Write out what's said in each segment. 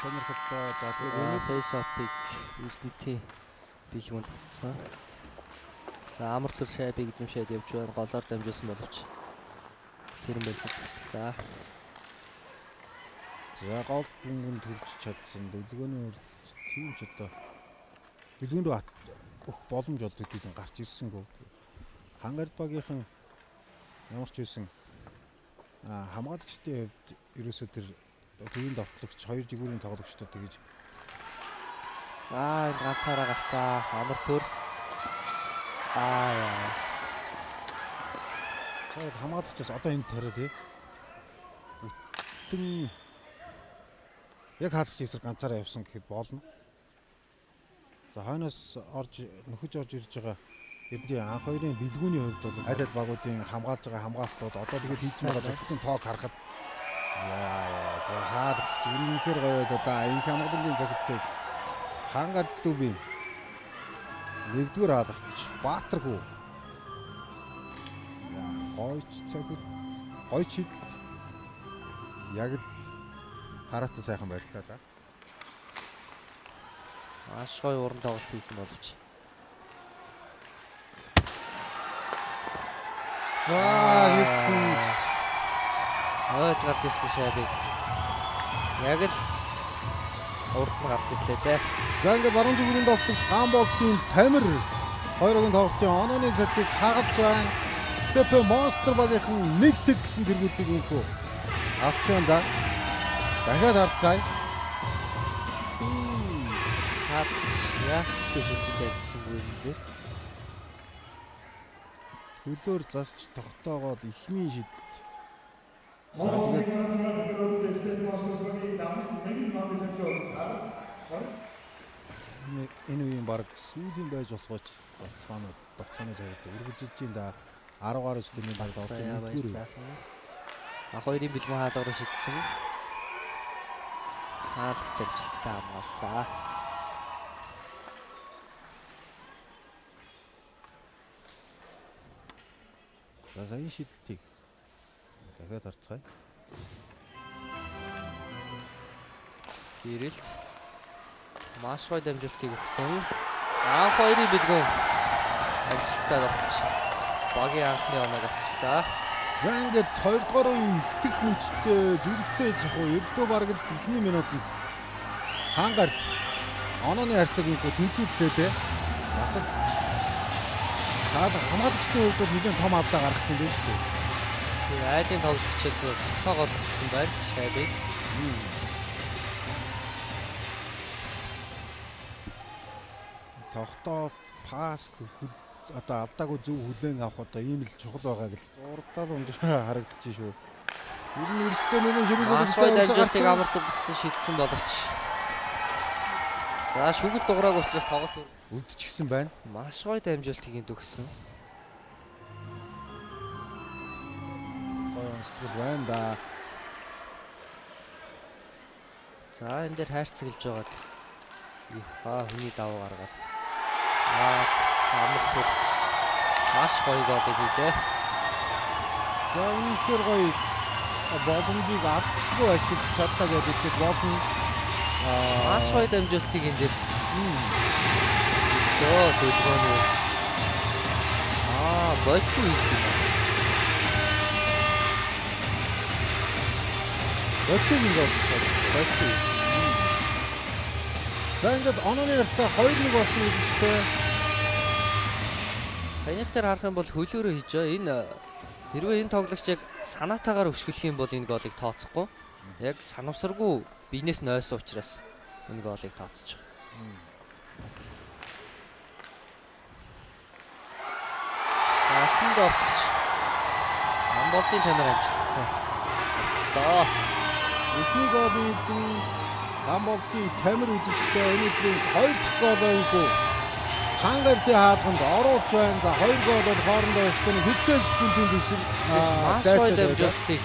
сонирхолтой за фейс офыг Эрдэнэтийн бэлгүүнд татсан. За амар төр шайбыг эзэмшээд явж байна. Голоор дамжуулсан боловч цэрэн болж ирсэн. За гол бүнгэн төрж чадсан. Бэлгөөний уралд тийм ч одоо бэлгүүн рүү өгөх боломж олдог дийлэн гарч ирсэнгөө. Хангард багийнхан ямар ч байсан хамгаалагчдын хувьд ерөөсөө тэр төвийн давтлагч хоёр жигүүрийн тоглогчдод тэгэж энэ ганцаараа гарсан амар төр хамгаалагчаас одоо энэ тарай тий бүтэн яг хаалгач эсрэг ганцаараа явсан гэхэд болно. За хойноос нөхөж орж ирж байгаа Эрдэнэтийн анх хоёрын бэлгүүний хувьд бол аль аль багуудын хамгаалж байгаа хамгаалтууд одоо тэгээд хийсэн байгаа зөвхөн тоог харахад за хаалгач үнэнхээр гоё одоо энэ хамгааллын захидлыг Хангард клубын нэгдүгээр хаалгач Баатархүү гойч цохил гойч хилд яг л хараатай сайхан байлаа да. Маш гоё уран тоглолт хийсэн боловч. За хийсэн гарч ирсэн шайбыг яг л урд нь гарч ирлээ дээ. За ингээд баруун зүгүүрийн тоглолт Гамболтын Тамир 2-гийн тоглолтын онооны сэтгийг хагаж байна. Степе Монстер багийнхан нэгтгэг гэсэн тэргүүлийг өнхөө авч байна да. Дахиад харцгаая. Яах гэж шилжиж ажилласангүй юм бэ? Хөлөөр засч тогтоогоод ихний шидэлт. Энэ үеийн баг сүүлийн байж болохоч тоглооны зорилго үргэлжлэж байна да. 10 гаруй секундын баг тоглолт. Анх хоёрын бэлгүүн хаалга руу шидсэн. Хаалгач амжилттай хамгааллаа. За энэ шидэлтийг дахиад харцгаая. Гэрэлт маш гоё дамжуултыг өгсөн. Анх хоёрын бэлгүүн амжилттай тоглож багийн анхны оног авчлаа. За ингээд 2 дугаар үеийн эхлэх мөчтэй зэрэгцээ жахуу ердөө бараг л эхний минутанд Хангард онооны харьцааг инхүү тэнцвэрлээ те. Бас л хамгаалагчдын хувьд бол нэлээд том алдаа гаргацсан байх шүү дээ. Айлын тоглогчид тогтоогоод өгсөн байна шайбыг. Тогтоол пас одоо алдаагүй зөв хүлээн авах одоо ийм л чухал байгааг л уралдаа л харагдчих шүү. Ер нь өрсөлдөө нэгэн ширүүлсэн дамжуултыг амар төр гэсэн шийдсэн боловч. За шүгэл дуграаг учраас тоглолт үлдчихсэн байна. Маш гоё дамжуултыг өгсөн. Гоё сэтгэл байна да. За энэ дээр хайрцаглаж байгаад хүний давуу гаргаад амар төр маш гоё голыг хийлээ. За үнэхээр гоё боломжийг авахгүй ашиглаж чадлаа гэдэг ихэд болно. Маш гоё дамжуултыг эндээс. Дэлгөөний. Бодгүй хийсэн. Бодгүй ингээд бодгүй хийсэн. За ингээд онооны харьцаа 2-1 болсон үгтэй. Саяных дээр харах юм бол хөлөөрөө хийж байгаа. Энэ хэрвээ энэ тоглогчийг санаатаагаар өшгөлөх юм бол энэ голыг тооцохгүй. Яг санамсаргүй биенээс нь ойсон учраас энэ голыг тооцож байгаа. Ахын голч Гамболтын Тамир амжилттай. Эхний голын эзэн Гамболтын Тамир үзэгчтэй өнөөдрийн 2 дахь голоо инхүү Хангардын хаалганд оруулж байна. За 2 гол бол хоорондоо өсгөн хэдхэн секундын зэвсэг маш гоё дамжуултыг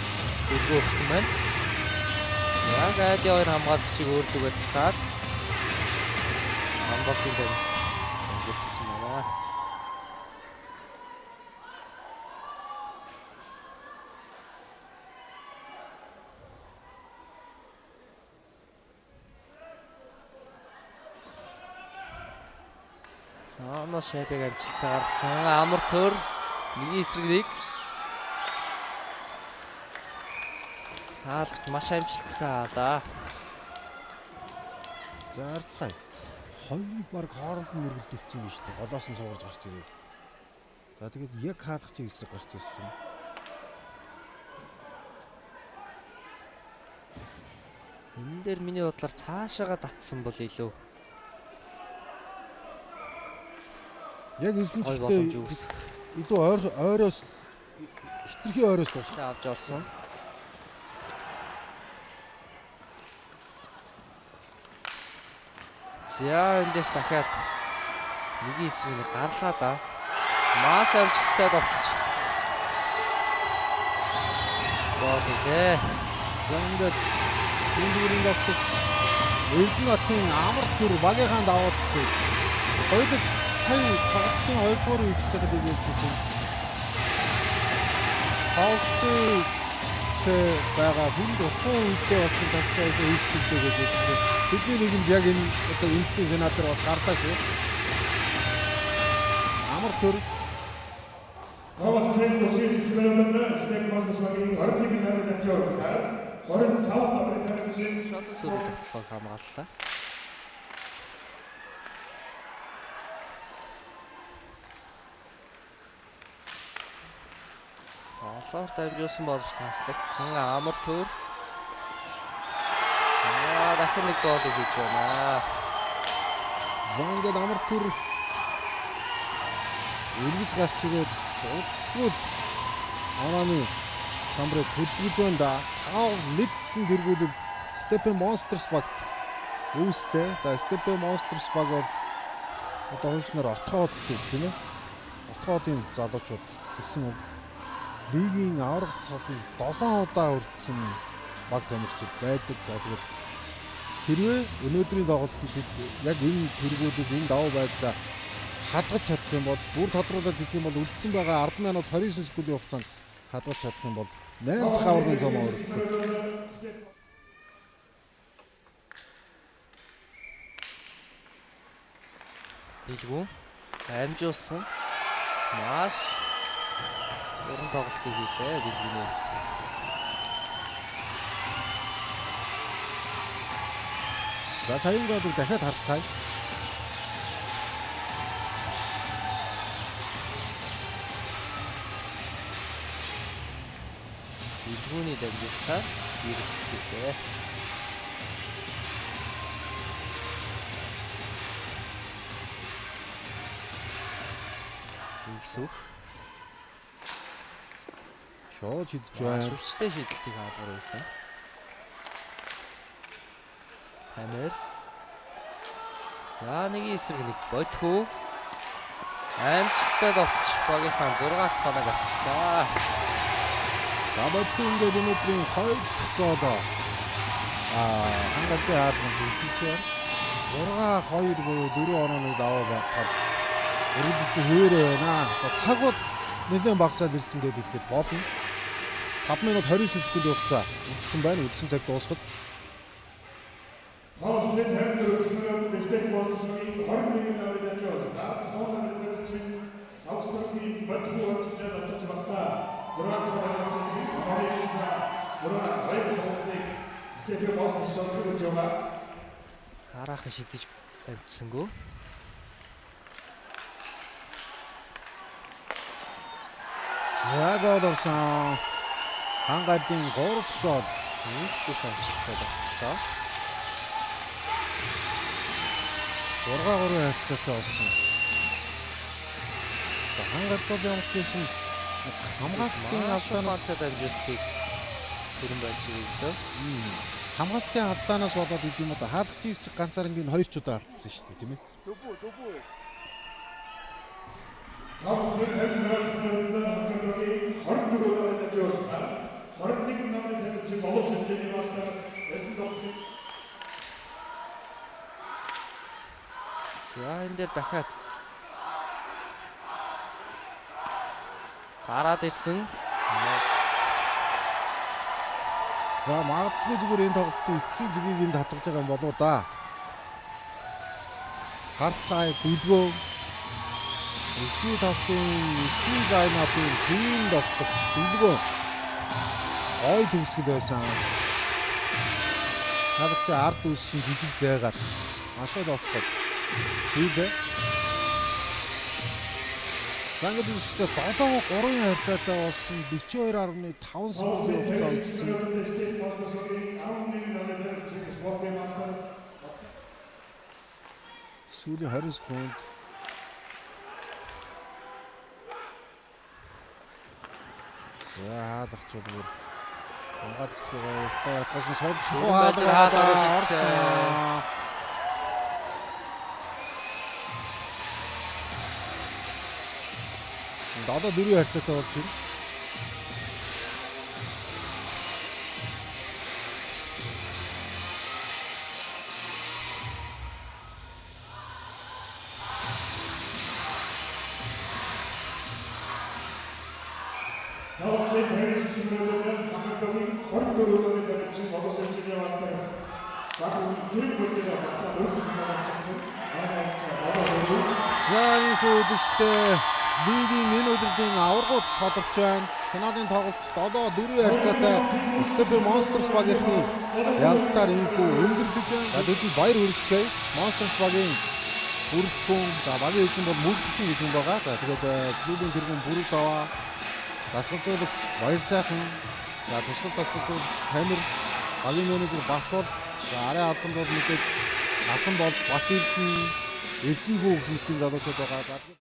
өгсөн байна. Яг айлын хоёр хамгаалагчийг өөрлөгөө татаад Гамболтын дамжуулт өгсөн байна. Соно шайбыг амжилттай гаргасан. Амар төр нэг эсрэг нэг. Хаалгач маш амжилттай хаалаа. За арцгай. Хоёрыг баг хооронд нь мөргөлдүүлсэн юм шүү дээ. Голоос нь суугарч гарч ирээ. За тэгээд яг хаалгачийн эсрэг гарч ирсэн. Энэ дээр миний бодлоор цаашаага татсан бол илүү Яг ирсэн гой чигтээ боломж үүсэх. илүү ойроос хитрхи ойроос дуусах. Авч орсон. За эндээс дахиад нэг эсрэг нэг гарлаа да. Маш амжилттай довтолч. Бодлоо. За ингээд энэ доктор Эрдэнэтийн амар төр багийнхаа даваад хоёулаа сая цагтын 2 дугаар үед чад хэлсэн. Хавтын байгаа хүн дутуу үедээ бас тасчаа ийштэй гэж хэлсэн. Бидний нэгэнд яг энэ одоо институт сенатор бас гартаа шүү. Амар төр Тавтын көсөлтөлөөрөнд стек масгийн 21 намын амжуулгаар 25 намын тамирчин шалгал сөрөг тогтолцоог хамгааллаа. Олоор дамжуулсан болж таслагдсан амар төр. Дахин нэг гол хийж байна. за ингээд амар төр эргэж гарч ирээд удахгүй анааны самбрыг хөдөлгөж байна да. 5-1 гэсэн тэргүүлэл Stephen Monsters багт үүстэй. За Stephen Monsters баг бол одоо хойсноор отхоод тийм ээ. Отхоодын залуучууд гэсэн лигийн авраг цолн 7 удаа хүртсэн баг тамирчид байдаг. За тэгээд хэрвээ өнөөдрийн тоглолтод яг энэ тэргүүлэл энэ давуу байдлаа хадгалж чадах юм бол бүр тодруулаад хэлэх юм бол үлдсэн байгаа 10 минут 29 секундын хугацаанд хадгалж чадах юм бол 8 дахь аваргын зам өргөдөг. Билгүү амжуулсан. Маш уран тоглолтыг хийлээ билгүүний. За саяын голыг дахиад харцгаая. Билгүүний дамжуулалтаар ирэлцээ. Ийсүх Шууд шидэж байна. шүрчтэй шийдэлтийг хаалгаар байсан. Тамир. За нэг эсрэг нэг бодхоо. Амжилттай довтолч багийнхаа 6 дахь хоног авчлаа. За бодхоо ингээд өнөөдрийн 2 дахь голоо хангалттай хаалганд үлдчихээр 6-2 буюу 4 онооны даваа багтал өргөдсөн хэвээрээ байна. За цаг бол нэлээд багасаад ирсэн гэдээ хэлэхэд болно. 5 минут 29 секундын хугацаа үлдсэн байна. Үлдсэн цаг дуусахад Тавтын тамирчин стек масгийн 21 намын амжуулгаар 5 намын тамирчин Австралийн батгууд нэдэж багтаа 6 дахь тамирчин Америкса 6 хоёрыг стек масгийн сөрөг жоо Хараахан шидэж амжсангүй. за гол орсон. Хангалтын 3 дахь гол Нэгсэх амжилттай довтлоо. 6-3 хавцаатай болсон. За хангалт бол ямар ч байсан хамгаалтын алдаанаас дамжуулалтыг сэрэн байж ирлээ. хамгаалтын алдаанаас болоод идэв юм одоо хаалгачийн эсрэг ганцаар ингээд 2 ч удаа алдсан шүү дээ тийм ээ. Тавтын тамирчин 24 намын амжуулгаар 21 намын тамирчин боловч хэмжээний мастер Эрдэнэтийн За энэ дээр дахиад гараад ирсэн. За магадгүй зүгээр энэ тоглолтын эцсийн зэгийг энд хатгаж байгаа юм болоо да. Харцгай бүлгөө Ихний тавцын ихний лайнапын тийм довтлох дэлгөө ой төгсгөл байсан. Халагч ард үссэн жижиг зайгаар асуу довтлох. Хийдэ. Зангад үстэй 7-3-ын харьцаатай болсон 42.5 секундын хугацаа үлдсэн. Сүүлийн 20 секунд. За хаалгач бүр хамгаалагчдаа хатгасан содчхоо хаалгаа орсон. Дадаа 4 харьцаатай болж байна. Тавцын тэнис чимээдэн хамтдагын 24 оны дараагийн модос инженер яваастай. Багын зэрэг бүтээл авахта өргөх хамгаалчихсан. За энэ үзэгчтэй лигийн энэ өдрийн аваргууд тодорч байна. Канадын тоглолт 7-4 харьцаатай Stephen Monsters багийнхны ялалтаар энэхүү өндөрлөж байна. За тэдний баяр хүргэцгээе. Monsters багийн бүрэлдэхүүн за багийн эзэн бол мөрдсөн эзэн байгаа. За тэгээд клубын тэргүүн бүрэл аваа. Дасгалжуулагч Баяр сайхан. За туслах дасгалжуулагч Тамир, багийн менежер Батбол. За арай албанд бол мэдээж насан бол Бат Эрдэнэ Эрдэнэ хүүхдийн залуучууд байгаа.